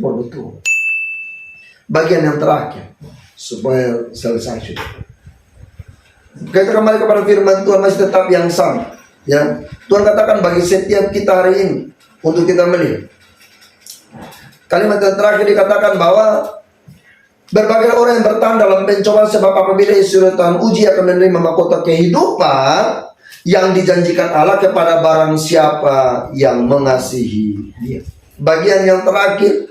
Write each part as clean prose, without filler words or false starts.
impor betul. Bagian yang terakhir supaya selesai sudah. Kita kembali kepada firman Tuhan masih tetap yang sama. Ya, Tuhan katakan bagi setiap kita hari ini untuk kita melihat. Kalimat yang terakhir dikatakan bahwa berbagai orang yang bertahan dalam pencobaan sebab apabila Yesus Tuhan uji akan menerima mahkota kehidupan yang dijanjikan Allah kepada barang siapa yang mengasihi Dia. Bagian yang terakhir,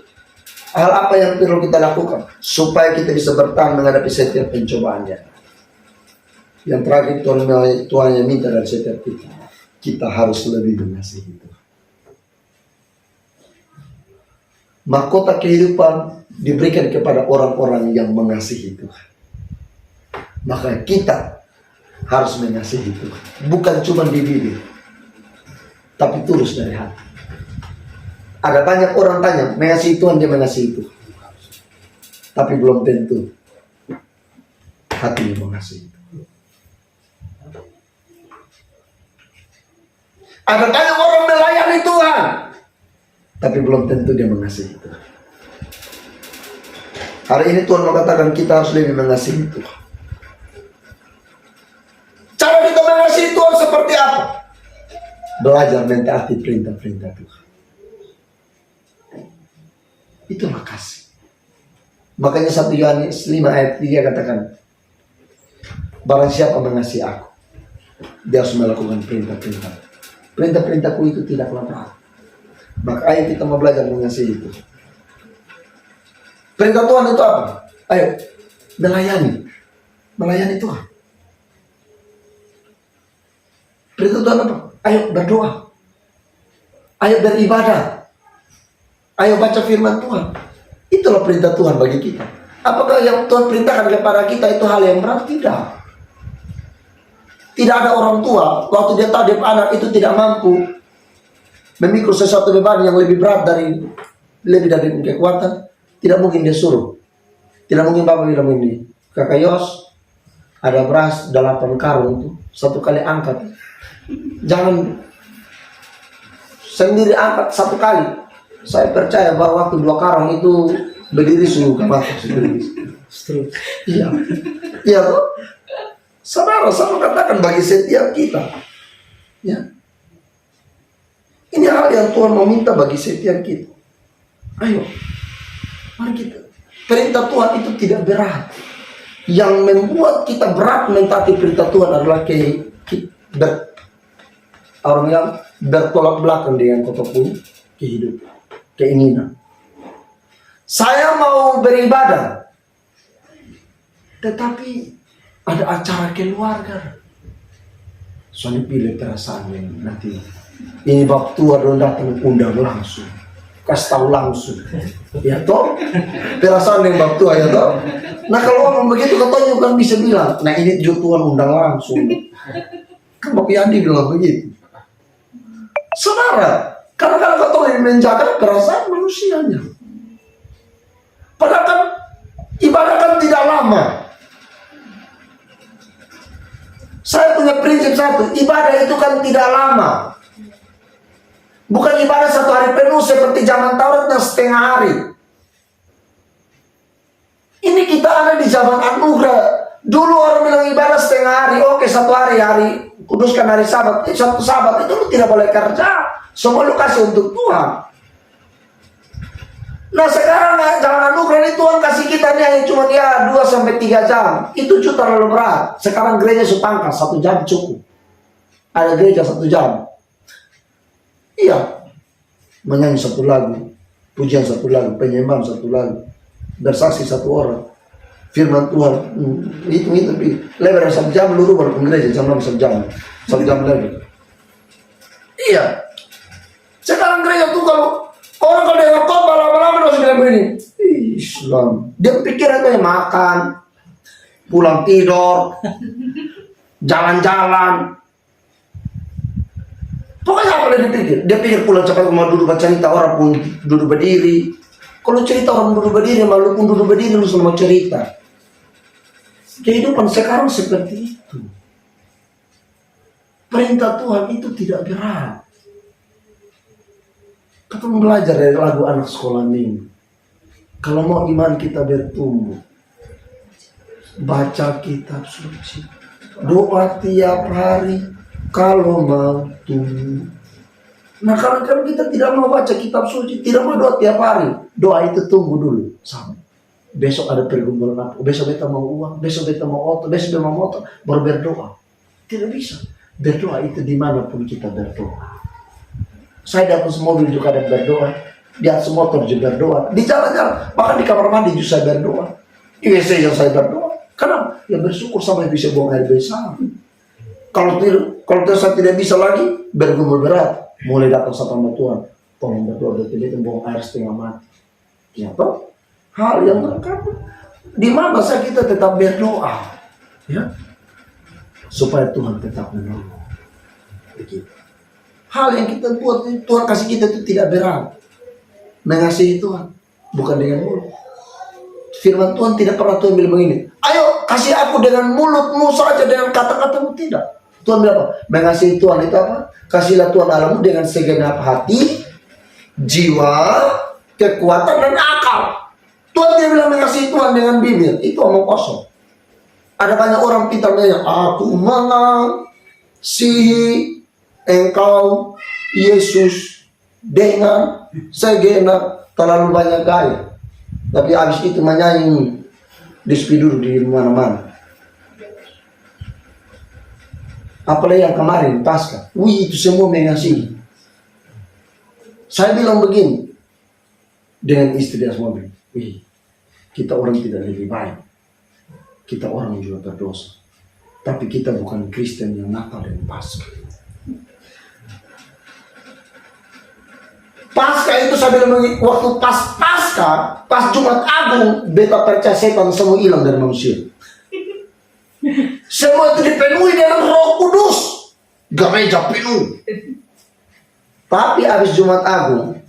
hal apa yang perlu kita lakukan supaya kita bisa bertahan menghadapi setiap pencobaannya. Yang terakhir Tuhan yang minta dari setiap kita harus lebih mengasihi Tuhan. Mahkota kehidupan diberikan kepada orang-orang yang mengasihi Tuhan. Maka kita harus mengasihi Tuhan. Bukan cuma di bibir, tapi tulus dari hati. Ada banyak orang tanya, mengasihi Tuhan, dia mengasihi Tuhan. Tapi belum tentu hatinya mengasihi Tuhan. Ada banyak orang melayani Tuhan, tapi belum tentu dia mengasihi Tuhan. Hari ini Tuhan mengatakan kita harus lebih mengasihi Tuhan. Cara kita mengasihi Tuhan seperti apa? Belajar mentaati perintah-perintah Tuhan. Itulah kasih. Makanya 1 Yohanes 5 ayat 3 katakan, barang siapa mengasihi aku, dia harus melakukan perintah-perintah. Perintah-perintahku itu tidak berat. Maka ayo kita mau belajar mengasihi itu. Perintah Tuhan itu apa? Ayo melayani Tuhan. Perintah Tuhan apa? Ayo berdoa, ayo beribadah, ayo baca firman Tuhan. Itulah perintah Tuhan bagi kita. Apakah yang Tuhan perintahkan kepada kita itu hal yang berat? Tidak. Tidak ada orang tua waktu dia tahu dia anak itu tidak mampu memikul sesuatu beban yang lebih berat dari kekuatan, tidak mungkin dia suruh. Tidak mungkin bapak bilang ini, kakak Yos, ada beras 8 karung itu, 1 kali angkat. Jangan sendiri angkat 1 kali. Saya percaya bahwa waktu 2 karung itu berdiri sungguh bapak. Iya, iya tuh. Saudara, saya katakan bagi setiap kita, ya, ini hal yang Tuhan meminta bagi setiap kita. Ayo, mari kita. Perintah Tuhan itu tidak berat. Yang membuat kita berat mentaati perintah Tuhan adalah orang yang bertolak belakang dengan kota pun kehidupan, keinginan. Saya mau beribadah, tetapi ada acara keluarga. Soalnya pilih perasaan yang nanti ini bab tua dong datang undang langsung, kasih tahu langsung, ya toh perasaan yang bab tua ya toh. Nah kalau orang begitu katanya kan bisa bilang, nah ini juga Tuhan undang langsung. Kan Bapak Yandi bilang begitu. Saudara, kadang-kadang katanya menjaga perasaan manusianya. Padahal kan ibadah kan tidak lama. Saya punya prinsip satu, ibadah itu kan tidak lama. Bukan ibadah 1 hari penuh seperti zaman Taurat yang setengah hari. Ini kita ada di zaman anugerah. Dulu orang bilang ibadah setengah hari, oke 1 hari kuduskan hari Sabat. Satu Sabat itu lu tidak boleh kerja, semua lu kasih untuk Tuhan. Nah sekarang zaman anugerah ini Tuhan kasih kita nih hanya cuma 2-3 jam. Itu juga terlalu berat. Sekarang gereja supangkas 1 jam cukup. Ada gereja 1 jam. Iya, menyanyi 1 lagu, pujian 1 lagu, penyembahan 1 lagu, bersaksi 1 orang, firman Tuhan. Itu lebar 1 jam luruh baru ke gereja jam 6 1 jam lagi. Iya. Sekarang gereja tuh kalau orang kalau dengar khotbah lama-lama harus bilang begini, Islam. Dia pikir itu makan, pulang tidur, jalan-jalan. Pokoknya apa yang dipikir? Dia pikir pulang cepat mau duduk baca cerita orang pun duduk berdiri. Kalau cerita orang duduk berdiri, malu pun duduk berdiri lu semua cerita. Kehidupan sekarang seperti itu. Perintah Tuhan itu tidak berat. Kita belajar dari lagu anak sekolah minggu. Kalau mau iman kita bertumbuh, baca kitab suci, doa tiap hari. Kalau mau tumbuh. Nah, kalau kita tidak mau baca kitab suci, tidak mau doa tiap hari, doa itu tunggu dulu sampai besok ada pergumulan apa, besok kita mau uang, besok kita mau otot, besok kita mau motor, baru berdoa. Tidak bisa. Berdoa itu dimanapun kita berdoa. Saya di atas mobil juga ada berdoa, di atas motor juga berdoa, di jalan-jalan, bahkan di kamar mandi juga saya berdoa, di WC yang saya berdoa. Karena ya bersyukur sampai bisa buang air besar. Kalau saya tidak bisa lagi, bergumul berat, mulai datang sama Tuhan, tolong berdoa, tidak buang air setengah mati. Ya toh? Hal yang lengkap. Di mana saya kita tetap berdoa, ya, supaya Tuhan tetap menolong. Begitu. Hal yang kita buat, Tuhan kasih kita itu tidak berat. Mengasihi Tuhan, bukan dengan mulut. Firman Tuhan tidak pernah Tuhan bilang begini, ayo kasih aku dengan mulutmu saja, dengan kata-katamu, tidak. Tuhan bilang apa? Mengasihi Tuhan itu apa? Kasihlah Tuhan Allahmu dengan segenap hati, jiwa, kekuatan, dan akal. Tuhan tidak bilang mengasihi Tuhan dengan bibir, itu omong kosong. Ada banyak orang pintarnya, aku mengasihi engkau Yesus dengan segenap, terlalu banyak gaya. Tapi habis itu menyanyi di spidur di mana-mana. Apalagi yang kemarin Paskah, wih itu semua mengasihi. Saya bilang begini dengan istri di atas mobil, wih kita orang tidak lebih baik, kita orang juga berdosa, tapi kita bukan Kristen yang nakal dan Paskah. Paskah itu saya bilang waktu pas Paskah, pas Jumat Agung, beta percaya setan semua hilang dari manusia. Semua itu dipenuhi dengan Roh Kudus, gereja penuh. Tapi habis Jumat Agung,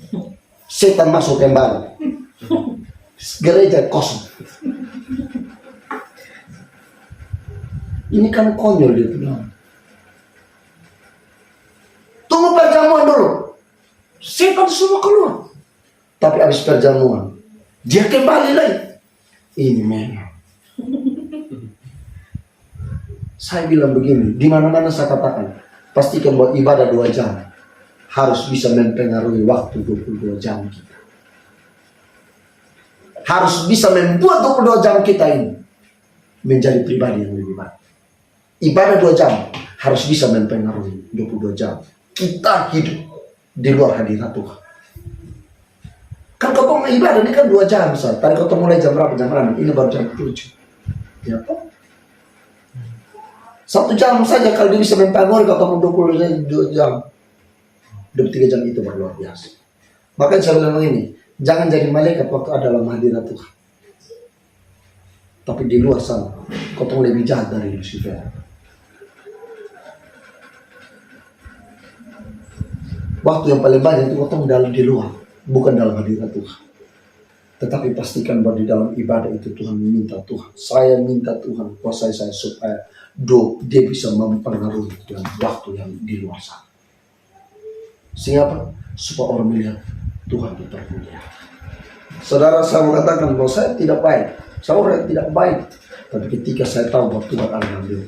setan masuk kembali, gereja kosong. Ini kan konyol dia bilang. Tunggu perjamuan dulu. Setan semua keluar. Tapi habis perjamuan, dia kembali lagi. Ini memang. Saya bilang begini, di mana-mana saya katakan, pastikan buat ibadah 2 jam harus bisa mempengaruhi waktu 22 jam kita. Harus bisa membuat 22 jam kita ini menjadi pribadi yang lebih baik. Ibadah 2 jam harus bisa mempengaruhi 22 jam kita hidup di luar hadirat Tuhan. Kan kau ibadah ini kan 2 jam, Ustaz. Tadi kau mulai jam berapa? Jam 6. Ini baru jam 7. Ya toh? 1 jam saja kalau dia bisa mempengaruhi kau 22 jam. 23 jam itu baru luar biasa. Makanya saya bilang ini, jangan jadi malaikat waktu ada dalam hadirat Tuhan. Tapi di luar sana, kau lebih jahat dari Lucifer. Waktu yang paling banyak itu kau dalam di luar, bukan dalam hadirat Tuhan. Tetapi pastikan bahwa di dalam ibadah itu Tuhan meminta Tuhan. Saya minta Tuhan kuasai saya supaya dia bisa mempengaruhi dalam waktu yang di luar sana. Sehingga apa? Supaya orang melihat Tuhan dipermuliakan. Saudara, saya mengatakan bahwa saya tidak baik. Saya orang yang tidak baik. Tapi ketika saya tahu bahwa Tuhan akan ambil,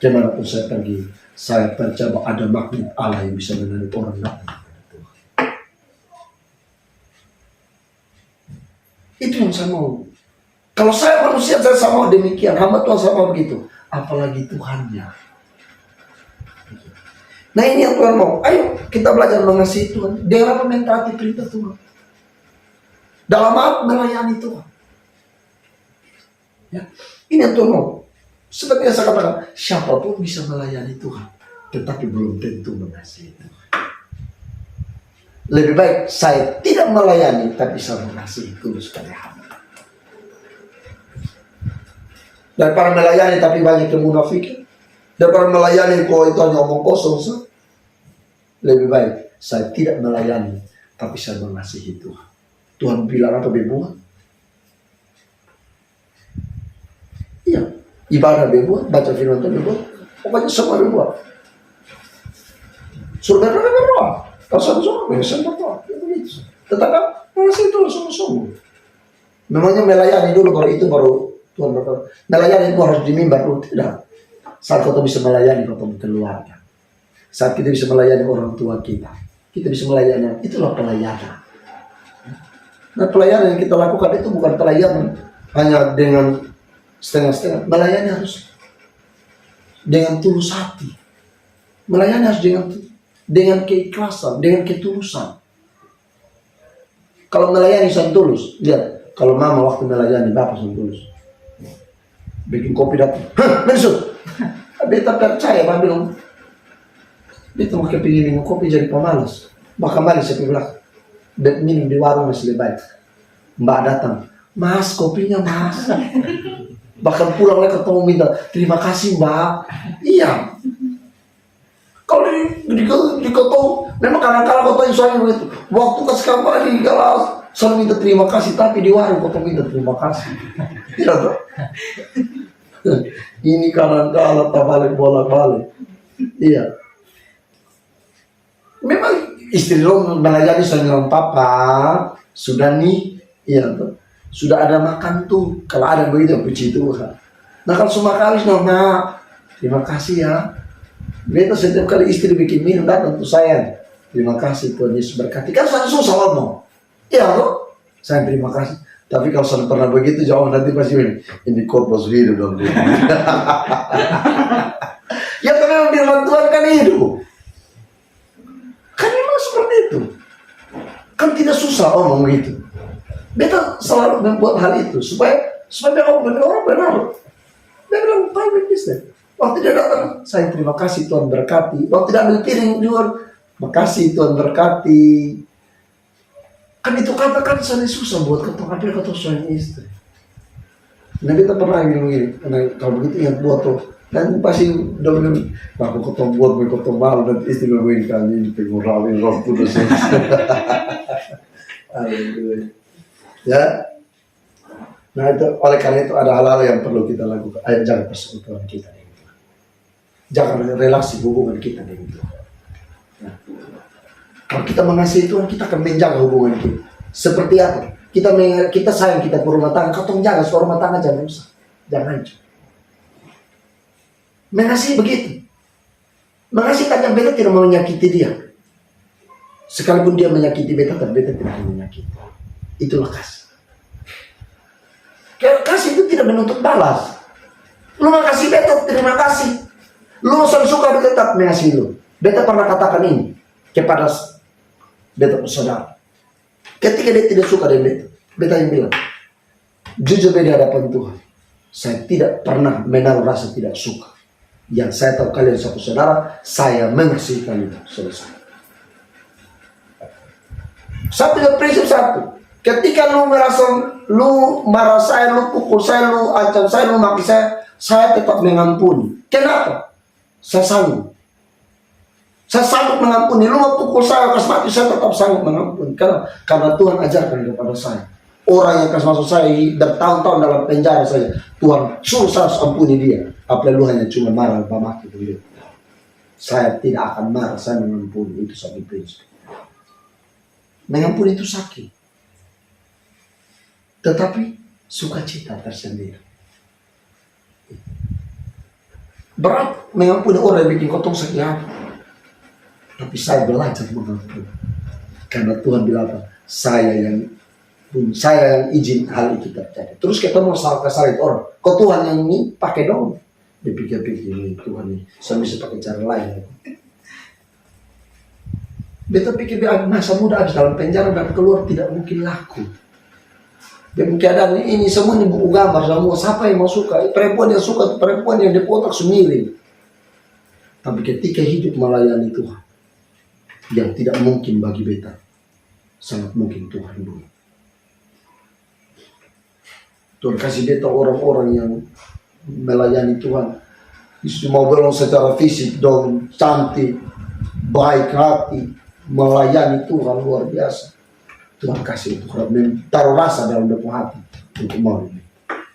kemanapun saya pergi, saya percaya bahwa ada magnet Allah yang bisa menarik orang datang kepada Tuhan. Itu yang saya mau. Kalau saya manusia, saya mau demikian. Hamba Tuhan saya mau begitu. Apalagi Tuhannya. Nah ini yang Tuhan mau. Ayo kita belajar mengasihi Tuhan. Dengan apa? Mentaati perintah Tuhan. Dalam apa? Melayani Tuhan. Ya. Ini yang Tuhan mau. Seperti yang saya katakan, siapapun bisa melayani Tuhan, tetapi belum tentu mengasihi Tuhan. Lebih baik saya tidak melayani, tapi saya mengasihi tulus pada hamba. Daripada melayani tapi banyak kemunafikan, daripada melayani kok itu hanya omong kosong, lebih baik saya tidak melayani, tapi saya mengasihi Tuhan. Tuhan bilang apa berbuat? Iya, ibadah berbuat, baca firman Tuhan berbuat, pokoknya semua berbuat. Suruh berdoa, kalau saya berdoa, saya berdoa, begitu. Tetapi mengasihi Tuhan sungguh-sungguh. Memangnya melayani dulu baru Tuhan berkata. Melayani itu harus di mimbar dulu, tidak. Saat kau bisa melayani kau keluarga, saat kita bisa melayani orang tua kita bisa melayani, itulah pelayanan. Nah, pelayanan yang kita lakukan itu bukan pelayanan hanya dengan setengah-setengah. Melayani harus dengan tulus hati. Melayani harus dengan keikhlasan, dengan ketulusan. Kalau melayani sang tulus, lihat, kalau mama waktu melayani bapak sang tulus, bikin kopi datang, mesut, beta percaya, bapak bilang, beta mau kepingin minum kopi jadi pemalas, bahkan balik saya bilang, beta minum di warung masih lebih baik. Mbak datang, mas kopinya mas, bahkan pulang lagi ketemu minta, terima kasih mbak, iya. Kalau di kotong, memang kadang-kadang kotong soalnya begitu. Waktu kasih kampanye di galas, selalu minta terima kasih, tapi di warung kotong minta terima kasih. Iya toh? Ini kadang-kadang tak balik bolak-balik. Iya. Memang istri lo melayani dengan papa, sudah nih, iya toh? Sudah ada makan tuh. Kalau ada begitu, puji Tuhan. Nah kalau semua kali, nah, terima kasih ya. Beta setiap kali istri bikin minum datang tuh saya, terima kasih Tuhan Yesus berkati. Kan saya susah ngomong, iya loh, saya terima kasih. Tapi kalau saya pernah begitu jauh nanti pasti ini korpos hidup dong. Ya tapi firman Tuhan kan hidup, kan memang seperti itu. Kan tidak susah ngomong gitu. Beta selalu membuat hal itu supaya orang benar. Dia bilang private business. Waktu dia datang, saya terima kasih Tuhan berkati. Waktu dia ambil piring jual, makasih Tuhan berkati. Kan itu katakan sangat susah buat ketemu, apalagi ketemu suami istri. Nah kita pernah bilang gini, kalau begitu ingat buat tuh. Dan pasti udah bilang, aku ketemu buat, aku ketemu malu, dan istri gue begini kali ini, pengurangin roh kudus. Ya. Nah itu, oleh karena itu ada hal-hal yang perlu kita lakukan. Ayo jaga persekutuan kita. Jangan relasi hubungan kita dengan Tuhan. Nah, kalau kita mengasihi Tuhan, kita akan menjaga hubungan kita. Seperti apa? Kita sayang kita ke rumah tangga, kau jaga ke rumah tangga jangan rusak, jangan hancur. Mengasihi begitu. Mengasihi tanya beta tidak menyakiti dia. Sekalipun dia menyakiti beta, tapi beta tidak menyakiti. Itulah kasih. Kalau kasih itu tidak menuntut balas. Lu makasih beta, terima kasih. Lu suka beta tetap mengasihi lu. Beta pernah katakan ini kepada beta saudara. Ketika dia tidak suka dengan beta yang bilang, jujur di hadapan Tuhan, saya tidak pernah menaruh rasa tidak suka. Yang saya tahu kalian satu saudara, saya mengasihi kalian. Selesai. Satu prinsip satu. Ketika lu marah saya, lu pukul saya, lu ancam saya, lu maki saya tetap mengampuni. Kenapa? Saya sanggup mengampuni. Lu mau pukul saya, kasih mati, saya tetap sanggup mengampuni. Karena Tuhan ajarkan kepada saya. Orang yang kasih masuk saya bertahun-tahun dalam penjara saya, Tuhan suruh saya ampuni dia. Apalagi lu hanya cuma marah, maki begitu. Saya tidak akan marah, saya mengampuni. Itu satu prinsip. Mengampuni itu sakit, tetapi sukacita tersendiri. Berat mengampuni orang yang bikin kotong sakit hati. Tapi saya belajar mengampuni. Karena Tuhan bilang apa? Saya yang izin hal itu terjadi. Terus kita mau salah itu orang. Kok Tuhan yang ini pakai dong? Dipikir-pikir ini Tuhan ini. Saya bisa pakai cara lain. Beta pikir masa muda habis dalam penjara dan keluar tidak mungkin laku. Dan keadaan ini semua ini buku gambar semua. Siapa yang mau suka? Perempuan yang suka, perempuan yang dipotak semiring. Tapi ketika hidup melayani Tuhan, yang tidak mungkin bagi beta, sangat mungkin Tuhan dulu. Tuhan kasih beta orang-orang yang melayani Tuhan. Mau belum secara fisik dong, cantik, baik hati, melayani Tuhan luar biasa. Tuhan kasih itu, taruh rasa dalam hati untuk mau ini.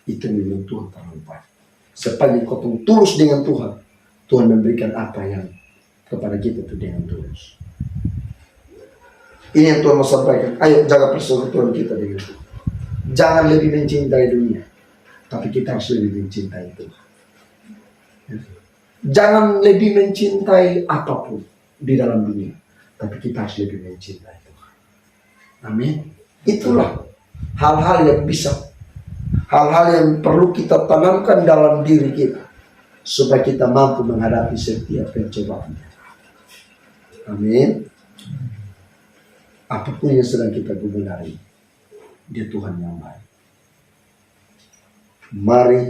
Itu memang Tuhan terlalu baik. Sepanjang kau tulus dengan Tuhan, Tuhan memberikan apa yang kepada kita itu dengan tulus. Ini yang Tuhan mau sampaikan. Ayo jaga persekutuan kita dengan Tuhan. Jangan lebih mencintai dunia, tapi kita harus lebih mencintai Tuhan. Jangan lebih mencintai apapun di dalam dunia, tapi kita harus lebih mencintai Tuhan. Amin. Itulah hal-hal yang hal-hal yang perlu kita tanamkan dalam diri kita, supaya kita mampu menghadapi setiap pencobaan. Amin. Apapun yang sedang kita gumulari, Dia Tuhan yang baik. Mari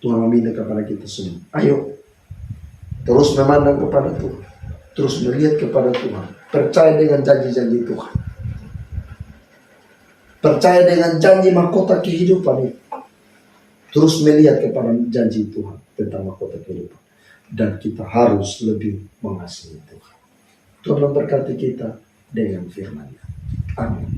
Tuhan meminta kepada kita semua, ayo terus memandang kepada Tuhan, terus melihat kepada Tuhan, percaya dengan janji-janji Tuhan, percaya dengan janji mahkota kehidupan itu, terus melihat kepada janji Tuhan tentang mahkota kehidupan, dan kita harus lebih mengasihi Tuhan. Tuhan memberkati kita dengan firman-Nya. Amin.